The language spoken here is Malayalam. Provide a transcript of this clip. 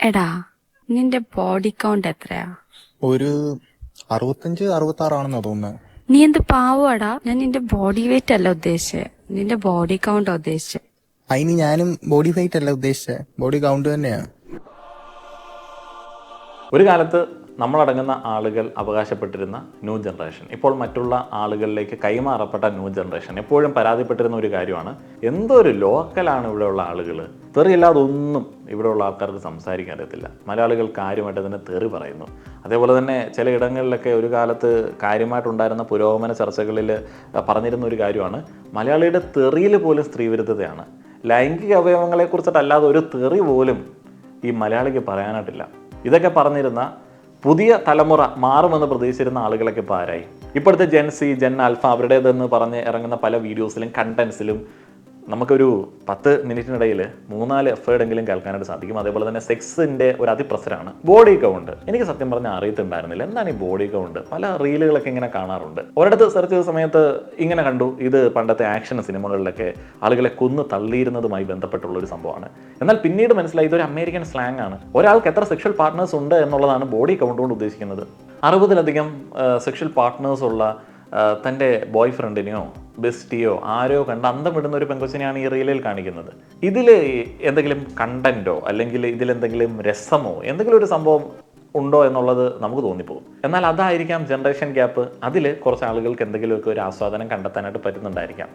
എടാ, നിന്റെ ബോഡി കൗണ്ട് എത്രയാ? ഒരു 65-66 തോന്നുന്നത്. നീ എന്ത് പാവാടാ? ഞാൻ നിന്റെ ബോഡി വെയിറ്റ് അല്ല ഉദ്ദേശിച്ചേ, നിന്റെ ബോഡി കൗണ്ടാ ഉദ്ദേശിച്ചേ. അതിന് ഞാനും ബോഡി വെയിറ്റ് അല്ല ഉദ്ദേശിച്ചത്, ബോഡി കൗണ്ട് തന്നെയാണ്. ഒരു കാലത്ത് നമ്മളടങ്ങുന്ന ആളുകൾ അവകാശപ്പെട്ടിരുന്ന ന്യൂ ജനറേഷൻ ഇപ്പോൾ മറ്റുള്ള ആളുകളിലേക്ക് കൈമാറപ്പെട്ട ന്യൂ ജനറേഷൻ എപ്പോഴും പരാതിപ്പെട്ടിരുന്ന ഒരു കാര്യമാണ്, എന്തോ ഒരു ലോക്കലാണ് ഇവിടെയുള്ള ആളുകൾ, തെറിയില്ലാതെ ഒന്നും ഇവിടെയുള്ള ആൾക്കാർക്ക് സംസാരിക്കാൻ അറിയത്തില്ല. മലയാളികൾ കാര്യമായിട്ട് തന്നെ തെറി പറയുന്നു. അതേപോലെ തന്നെ ചിലയിടങ്ങളിലൊക്കെ ഒരു കാലത്ത് കാര്യമായിട്ടുണ്ടായിരുന്ന പുരോഗമന ചർച്ചകളിൽ പറഞ്ഞിരുന്ന ഒരു കാര്യമാണ്, മലയാളിയുടെ തെറിയിൽ പോലും സ്ത്രീവിരുദ്ധതയാണ്. ലൈംഗിക അവയവങ്ങളെക്കുറിച്ചിട്ടല്ലാതെ ഒരു തെറി പോലും ഈ മലയാളിക്ക് പറയാനായിട്ടില്ല. ഇതൊക്കെ പറഞ്ഞിരുന്ന പുതിയ തലമുറ മാറുമെന്ന് പ്രതീക്ഷിച്ചിരുന്ന ആളുകളൊക്കെ ഇപ്പോൾ ആരായി? ഇപ്പോഴത്തെ ജെൻ സി, ജെൻ ആൽഫ അവരുടേതെന്ന് പറഞ്ഞ് ഇറങ്ങുന്ന പല വീഡിയോസിലും കണ്ടൻസിലും നമുക്കൊരു 10 മിനിറ്റിനിടയിൽ 3-4 എഫേർഡെങ്കിലും കേൾക്കാനായിട്ട് സാധിക്കും. അതേപോലെ തന്നെ സെക്സിൻ്റെ ഒരു അതിപ്രസരമാണ് ബോഡി കൗണ്ട്. എനിക്ക് സത്യം പറഞ്ഞാൽ അറിയത്തുണ്ടായിരുന്നില്ല എന്താണ് ഈ ബോഡി കൗണ്ട്. പല റീലുകളൊക്കെ ഇങ്ങനെ കാണാറുണ്ട്. ഒരിടത്ത് സെർച്ച് ചെയ്ത സമയത്ത് ഇങ്ങനെ കണ്ടു, ഇത് പണ്ടത്തെ ആക്ഷൻ സിനിമകളിലൊക്കെ ആളുകളെ കൊന്നു തള്ളിയിരുന്നതുമായി ബന്ധപ്പെട്ടുള്ള ഒരു സംഭവമാണ്. എന്നാൽ പിന്നീട് മനസ്സിലായി ഇതൊരു അമേരിക്കൻ സ്ലാങ് ആണ്. ഒരാൾക്ക് എത്ര സെക്ഷൽ പാർട്ട്നേഴ്സ് ഉണ്ട് എന്നുള്ളതാണ് ബോഡി കൗണ്ട് കൊണ്ട് ഉദ്ദേശിക്കുന്നത്. 60-ലധികം സെക്ഷൽ പാർട്ട്നേഴ്സ് ഉള്ള തൻ്റെ ബോയ് ഫ്രണ്ടിനെയോ ബെസ്റ്റിയോ ആരോ കണ്ട് അന്തം വിടുന്ന ഒരു പെങ്കൊച്ചിനെയാണ് ഈ റീലിൽ കാണിക്കുന്നത്. ഇതിൽ എന്തെങ്കിലും കണ്ടൻറ്റോ അല്ലെങ്കിൽ ഇതിലെന്തെങ്കിലും രസമോ എന്തെങ്കിലും ഒരു സംഭവം ഉണ്ടോ എന്നുള്ളത് നമുക്ക് തോന്നിപ്പോകും. എന്നാൽ അതായിരിക്കാം ജനറേഷൻ ഗ്യാപ്പ്. അതിൽ കുറച്ച് ആളുകൾക്ക് എന്തെങ്കിലുമൊക്കെ ഒരു ആസ്വാദനം കണ്ടെത്താനായിട്ട് പറ്റുന്നുണ്ടായിരിക്കാം.